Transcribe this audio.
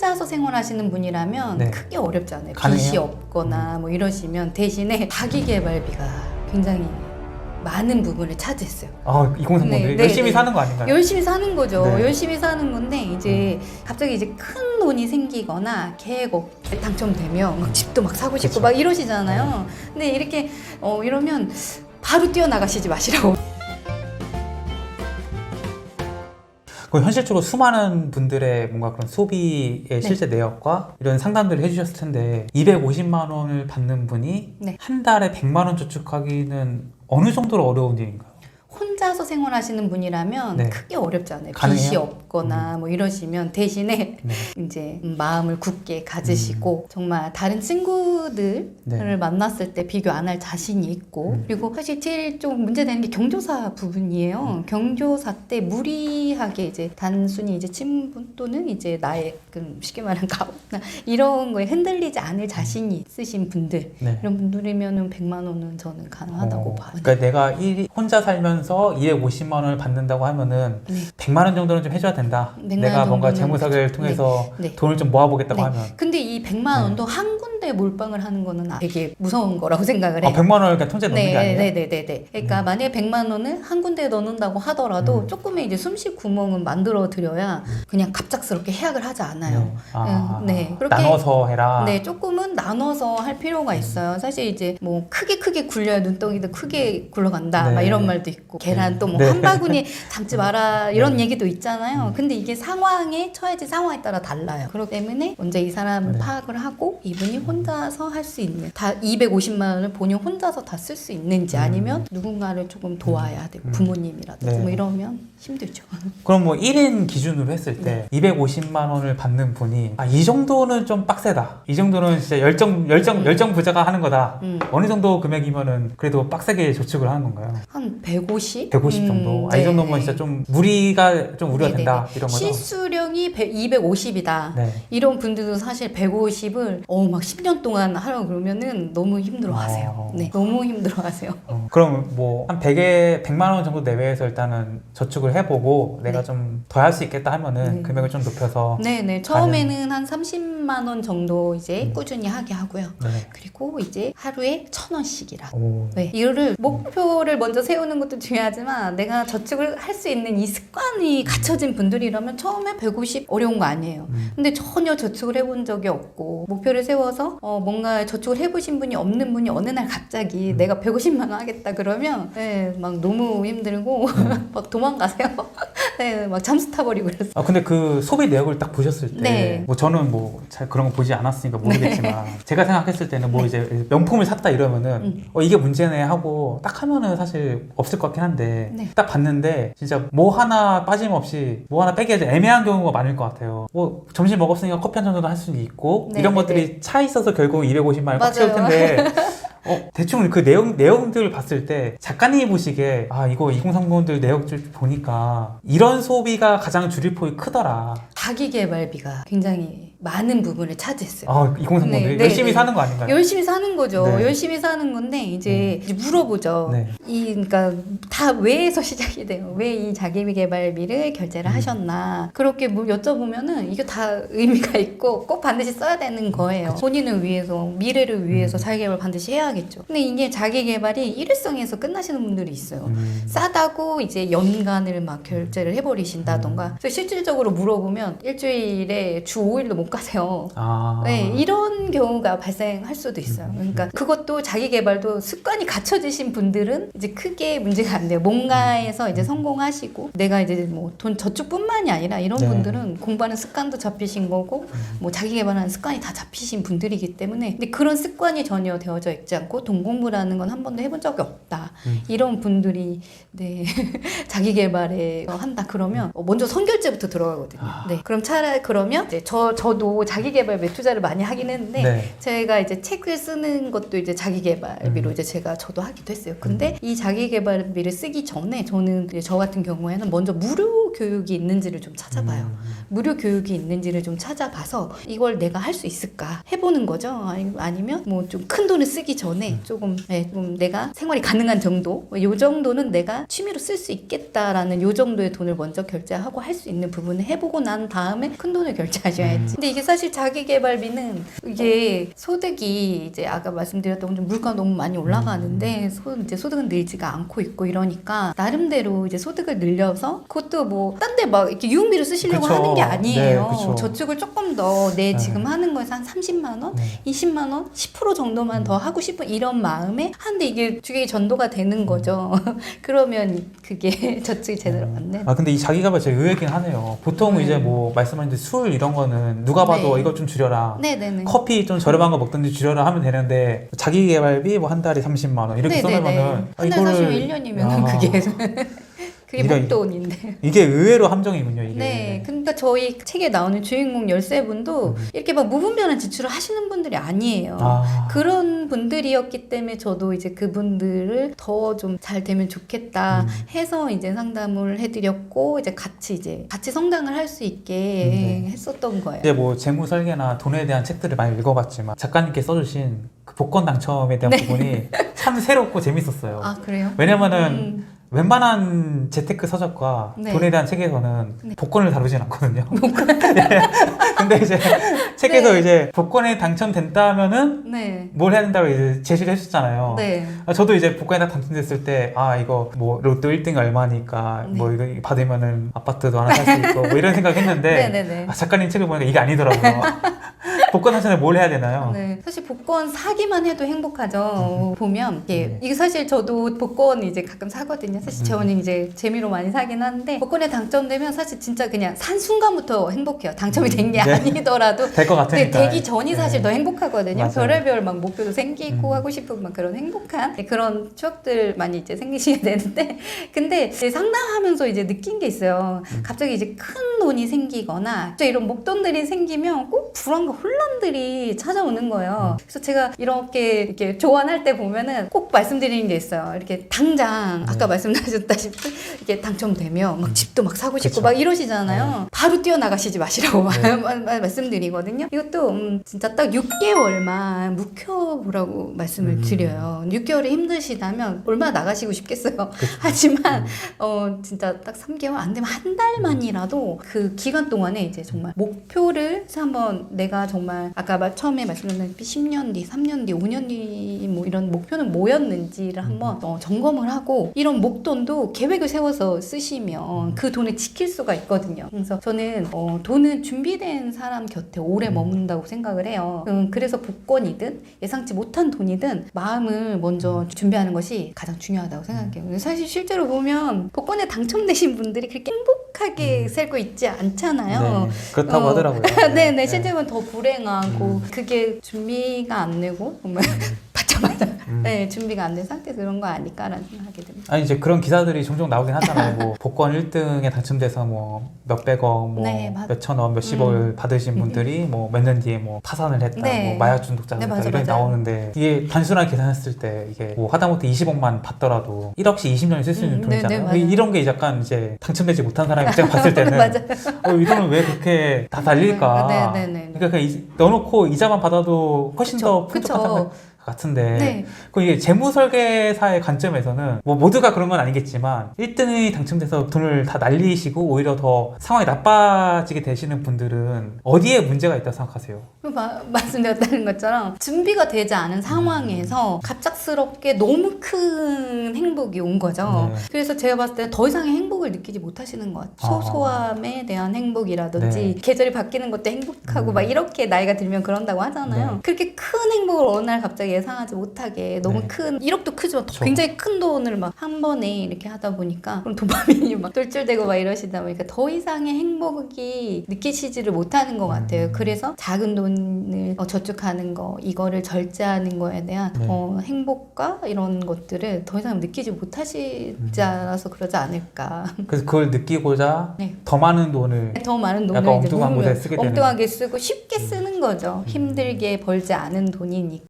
혼자서 생활하시는 분이라면 네. 크게 어렵지 않아요. 가능해요? 빚이 없거나 뭐 이러시면 대신에 자기계발비가 굉장히 많은 부분을 차지했어요. 아, 2030분들이 네, 열심히 네. 사는 거 아닌가요? 열심히 사는 거죠. 네. 열심히 사는 건데 이제 갑자기 이제 큰 돈이 생기거나 계획 없이 당첨되면 막 집도 막 사고 싶고 그쵸. 막 이러시잖아요. 근데 이렇게 이러면 바로 뛰어나가시지 마시라고. 그럼 현실적으로 수많은 분들의 뭔가 그런 소비의 실제 내역과 이런 상담들을 해주셨을 텐데 250만 원을 받는 분이 네. 한 달에 100만 원 저축하기는 어느 정도로 어려운 일인가요? 혼자서 생활하시는 분이라면 네. 크게 어렵지 않아요. 가능해요? 빚이 없거나 뭐 이러시면 대신에 네. 이제 마음을 굳게 가지시고 정말 다른 친구들을 네. 만났을 때 비교 안 할 자신이 있고 그리고 사실 제일 좀 문제되는 게 경조사 부분이에요. 경조사 때 무리하게 이제 단순히 이제 친분 또는 이제 나의 쉽게 말하는 가오나 이런 거에 흔들리지 않을 자신이 있으신 분들 네. 이런 분들이면은 100만 원은 저는 가능하다고 봐요. 그러니까 내가 혼자 살면서 250만 원을 받는다고 하면은 네. 100만 원 정도는 좀 해줘야 된다. 100만 내가 원 뭔가 정도는 재무사를 통해서 네. 돈을 좀 모아보겠다고 네. 하면 근데 이 100만 원도 한 군데 몰빵을 하는 거는 되게 무서운 거라고 생각을 해요. 100만 원을 그냥 통째에 넣는 게 아니에요? 네네네네. 그러니까 만약에 100만 원을 한 군데에 넣는다고 하더라도 조금의 이제 숨쉴 구멍은 만들어 드려야 그냥 갑작스럽게 해약을 하지 않아요. 네. 그렇게 나눠서 해라. 네, 조금은 나눠서 할 필요가 있어요. 사실 이제 뭐 크게 굴려야 눈덩이도 크게 굴러간다. 네. 막 이런 말도 있고 계란 또 뭐 네. 한 바구니 담지 마라 이런 네. 얘기도 있잖아요. 근데 이게 상황에 처해진 상황에 따라 달라요. 그렇기 때문에 먼저 이 사람을 네. 파악을 하고 이분이 혼자서 할 수 있는 다 250만 원을 본인 혼자서 다 쓸 수 있는지 아니면 누군가를 조금 도와야 되고 부모님이라든지 네. 뭐 이러면 힘들죠. 그럼 뭐 1인 기준으로 했을 때 250만 원을 받는 분이 이 정도는 좀 빡세다. 이 정도는 진짜 열정 부자가 하는 거다. 어느 정도 금액이면은 그래도 빡세게 저축을 하는 건가요? 한 150? 150 정도. 이 네. 정도면 진짜 좀 무리가 좀 우려가 네네네. 된다. 이런 거죠. 실수령이 250이다. 네. 이런 분들도 사실 150을 막 10년 동안 하려고 그러면은 너무 힘들어하세요. 네, 너무 힘들어하세요. 그럼 뭐 한 100만 원 정도 내외에서 일단은 저축을 해보고 내가 네. 좀 더 할 수 있겠다 하면은 네. 금액을 좀 높여서 네네. 처음에는 한 30만 원 정도 이제 꾸준히 하게 하고요. 네. 그리고 이제 하루에 1,000원씩이라. 오. 네, 이거를 목표를 먼저 세우는 것도 중요하지만 내가 저축을 할 수 있는 이 습관이 갖춰진 분들이라면 처음에 150 어려운 거 아니에요. 근데 전혀 저축을 해본 적이 없고 목표를 세워서 뭔가 저축을 해보신 분이 없는 분이 어느 날 갑자기 내가 150만 원 하겠다 그러면 네, 막 너무 힘들고 막 도망가세요. 네, 막 잠수 타버리고 그랬어요. 근데 그 소비 내역을 딱 보셨을 때, 네. 뭐 저는 뭐 잘 그런 거 보지 않았으니까 모르겠지만, 제가 생각했을 때는 뭐 이제 명품을 샀다 이러면은, 이게 문제네 하고 딱 하면은 사실 없을 것 같긴 한데, 네. 딱 봤는데, 진짜 뭐 하나 빠짐없이, 뭐 하나 빼기 애매한 경우가 많을 것 같아요. 뭐 점심 먹었으니까 커피 한 잔 정도 할 수도 있고, 네, 이런 네, 것들이 차 있어서 결국 250만 원 꽉 채울 맞아요. 텐데, 대충 그 내용들을 봤을 때 작가님이 보시기에 이거 2030분들 내역들 보니까 이런 소비가 가장 줄일폭이 크더라. 자기계발비가 굉장히 많은 부분을 차지했어요. 2030분들이 네, 네, 열심히 네. 사는 거 아닌가요? 열심히 사는 거죠. 네. 열심히 사는 건데 이제 물어보죠. 네. 그러니까 다 왜에서 시작이 돼요. 왜 이 자기계발비를 결제를 하셨나? 그렇게 여쭤보면은 이게 다 의미가 있고 꼭 반드시 써야 되는 거예요. 본인을 위해서, 미래를 위해서 자기계발 반드시 해야겠죠. 근데 이게 자기계발이 일회성에서 끝나시는 분들이 있어요. 싸다고 이제 연간을 막 결제를 해버리신다던가. 그래서 실질적으로 물어보면 일주일에 주 5일도 못 가세요. 네, 이런 경우가 발생할 수도 있어요. 그러니까 그것도 자기계발도 습관이 갖춰지신 분들은 이제 크게 문제가 안 돼요. 뭔가에서 이제 성공하시고 내가 이제 뭐 돈 저축뿐만이 아니라 이런 네. 분들은 공부하는 습관도 잡히신 거고 뭐 자기계발하는 습관이 다 잡히신 분들이기 때문에 근데 그런 습관이 전혀 되어져 있지 않고 돈 공부라는 건 한 번도 해본 적이 없다. 이런 분들이 네 자기계발에 한다 그러면 먼저 선결제부터 들어가거든요. 네, 그럼 차라리 그러면 이제 저도 자기계발 투자를 많이 하긴 했는데 네. 제가 이제 책을 쓰는 것도 이제 자기계발비로 이제 저도 하기도 했어요. 근데 이 자기계발비를 쓰기 전에 저는 이제 저 같은 경우에는 먼저 무료 교육이 있는지를 좀 찾아봐요. 무료 교육이 있는지를 좀 찾아봐서 이걸 내가 할 수 있을까 해보는 거죠. 아니면 뭐 좀 큰 돈을 쓰기 전에 전에 조금 내가 생활이 가능한 정도, 요 정도는 내가 취미로 쓸 수 있겠다라는 요 정도의 돈을 먼저 결제하고 할 수 있는 부분을 해보고 난 다음에 큰 돈을 결제하셔야지. 근데 이게 사실 자기계발비는 이게 소득이 이제 아까 말씀드렸던 좀 물가 너무 많이 올라가는데 이제 소득은 늘지가 않고 있고 이러니까 나름대로 이제 소득을 늘려서 그것도 뭐 딴 데 막 이렇게 유흥비로 쓰시려고 그쵸. 하는 게 아니에요. 네, 그쵸. 저축을 조금 더 내 지금 하는 거에서 한 30만 원, 20만 원, 10% 정도만 더 하고 싶은 이런 마음에 하는데 이게 주객이 전도가 되는 거죠. 그러면 그게 저축이 제대로 안 돼. 아 근데 이 자기계발 제가 의외긴 하네요. 보통 이제 뭐 말씀하신 술 이런 거는 누가 봐도 네. 이것 좀 줄여라. 네네네. 커피 좀 저렴한 거 먹든지 줄여라 하면 되는데 자기계발비 뭐 한 달에 30만 원 이렇게 써놓으면은 한 달 사시면 1년이면 그게 그게 이런- 목돈인데. 이게 의외로 함정이군요. 이게. 네, 그러니까 저희 책에 나오는 주인공 13분도 이렇게 막 무분별한 지출을 하시는 분들이 아니에요. 아. 그런 분들이었기 때문에 저도 이제 그분들을 더 좀 잘 되면 좋겠다 해서 이제 상담을 해드렸고 이제 같이 성장을 할 수 있게 했었던 거예요. 이제 뭐 재무 설계나 돈에 대한 책들을 많이 읽어봤지만 작가님께 써주신 그 복권 당첨에 대한 부분이 참 새롭고 재밌었어요. 아 그래요? 왜냐면은 웬만한 재테크 서적과 네. 돈에 대한 책에서는 복권을 다루진 않거든요. 예. 근데 이제 책에서 네. 이제 복권에 당첨된다면은 네. 뭘 해야 된다고 이제 제시를 해주셨잖아요. 네. 저도 이제 복권에 딱 당첨됐을 때, 아, 이거 뭐 로또 1등이 얼마니까, 네. 뭐 이거 받으면은 아파트도 하나 살 수 있고, 뭐 이런 생각 했는데, 네네네. 아, 작가님 책을 보니까 이게 아니더라고요. 복권 당첨에 뭘 해야 되나요? 네. 사실 복권 사기만 해도 행복하죠. 보면 네. 이게 사실 저도 복권 이제 가끔 사거든요. 사실 저는 이제 재미로 많이 사긴 하는데 복권에 당첨되면 사실 진짜 그냥 산 순간부터 행복해요. 당첨이 된 게 네. 아니더라도 될 것 같으니까. 되기 전이 사실 네. 더 행복하거든요. 맞아요. 별의별 막 목표도 생기고 하고 싶은 막 그런 행복한 그런 추억들 많이 이제 생기시게 되는데 근데 이제 상담하면서 이제 느낀 게 있어요. 갑자기 이제 큰 돈이 생기거나 또 이런 목돈들이 생기면 꼭 불안과 혼란들이 찾아오는 거예요. 그래서 제가 이렇게 조언할 때 보면은 꼭 말씀드리는 게 있어요. 이렇게 당장 아까 말씀하셨다시피 이게 당첨되면 막 집도 막 사고 싶고 그쵸. 막 이러시잖아요. 바로 뛰어나가시지 마시라고 말씀드리거든요. 이것도 진짜 딱 6개월만 묵혀보라고 말씀을 드려요. 6개월이 힘드시다면 얼마나 나가시고 싶겠어요. 하지만 진짜 딱 3개월 안 되면 한 달만이라도 그 기간 동안에 이제 정말 목표를 한번 내가 정말 아까 처음에 말씀드린 10년 뒤, 3년 뒤, 5년 뒤 뭐 이런 목표는 뭐였는지를 한번 점검을 하고 이런 목돈도 계획을 세워서 쓰시면 그 돈을 지킬 수가 있거든요. 그래서 저는 돈은 준비된 사람 곁에 오래 머문다고 생각을 해요. 그래서 복권이든 예상치 못한 돈이든 마음을 먼저 준비하는 것이 가장 중요하다고 생각해요. 근데 사실 실제로 보면 복권에 당첨되신 분들이 그렇게 행복하게 살고 있지 않잖아요. 네, 그렇다고 하더라고요. 네네, 실제로는 더 불행하고 그게 준비가 안 되고 정말 받자마자 네, 준비가 안 된 상태에서 그런 거 아닐까라는 생각하게 됩니다. 아니 이제 그런 기사들이 종종 나오긴 하잖아요. 뭐 복권 1등에 당첨돼서 뭐 몇백억, 뭐 네, 맞- 몇천억, 몇십억을 받으신 분들이 뭐 몇 년 뒤에 뭐 파산을 했다, 네. 뭐 마약 중독자가 네, 됐다 맞아, 이런 게 맞아요. 나오는데 이게 단순하게 계산했을 때 이게 뭐 하다못해 20억만 받더라도 1억씩 20년을 쓸 수 있는 네, 네, 돈이잖아요. 맞아요. 이런 게 약간 이제 당첨되지 못한 사람 입장 봤을 때는 맞아요. 이 돈을 왜 그렇게 다 달릴까? 네, 네, 네. 그러니까 그냥 넣어놓고 이자만 받아도 훨씬 더 그쵸. 풍족한 것 같은데 네. 그 이게 재무 설계사의 관점에서는 뭐 모두가 그런 건 아니겠지만 1등이 당첨돼서 돈을 다 날리시고 오히려 더 상황이 나빠지게 되시는 분들은 어디에 문제가 있다고 생각하세요? 말씀드렸다는 것처럼 준비가 되지 않은 상황에서 갑작스럽게 너무 큰 행복이 온 거죠. 네. 그래서 제가 봤을 때 더 이상의 행복을 느끼지 못하시는 것 같아요. 소소함에 대한 행복이라든지 네. 계절이 바뀌는 것도 행복하고 막 이렇게 나이가 들면 그런다고 하잖아요. 네. 그렇게 큰 행복을 어느 날 갑자기 예상하지 못하게 너무 네. 큰 1억도 크지만 그쵸. 굉장히 큰 돈을 막 한 번에 이렇게 하다 보니까 그럼 도파민이 막 똘똘대고 막 이러시다 보니까 더 이상의 행복이 느끼시지를 못하는 것 같아요. 그래서 작은 돈을 저축하는 거 이거를 절제하는 거에 대한 네. 행복과 이런 것들을 더 이상 느끼지 못하시지 않아서 그러지 않을까. 그래서 그걸 느끼고자 네. 더 많은 돈을 더 많은 약간 돈을 이제 엉뚱한 곳에 모으면 쓰게 되는. 엉뚱하게 쓰고 쉽게 쓰는 거죠. 힘들게 벌지 않은 돈이니까.